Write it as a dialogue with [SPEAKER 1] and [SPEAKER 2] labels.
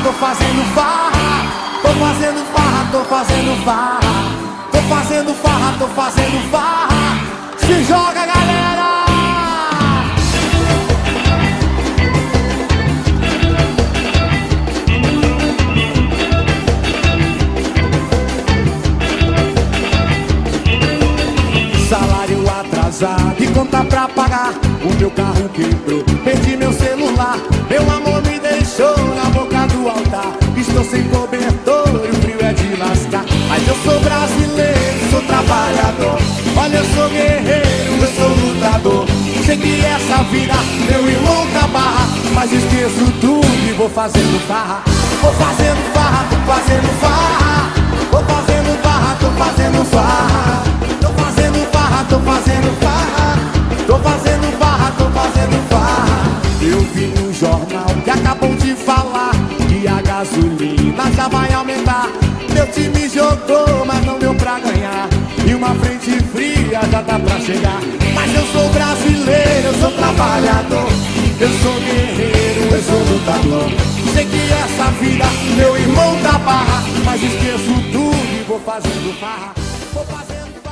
[SPEAKER 1] tô fazendo farra. Tô fazendo farra, tô fazendo farra. Tô fazendo farra, tô fazendo farra. Se joga, galera! Salário atrasado e conta pra pagar. O meu carro quebrou, perdi meu celular. Meu amor me deixou na boca do altar. Estou sem cobertor e o frio é de lascar. Mas eu sou brasileiro, sou trabalhador. Olha, eu sou guerreiro, eu sou lutador. Sei que essa vida meu irmão tá barra, mas esqueço tudo e vou fazendo farra. Vou fazendo farra, tô fazendo farra. Vou fazendo farra, tô fazendo farra. Tô fazendo farra, tô fazendo farra. Tô fazendo farra, tô fazendo farra. Eu vi no jornal que acabou de falar que a gasolina já vai aumentar. Meu time jogou, mas não deu pra ganhar. E uma frente fria já tá pra chegar. Mas eu sou brasileiro, eu sou trabalhador. Eu sou guerreiro, eu sou lutador. Sei que essa vida meu irmão tá barra, mas esqueço tudo e vou fazendo farra. Vou fazendo farra.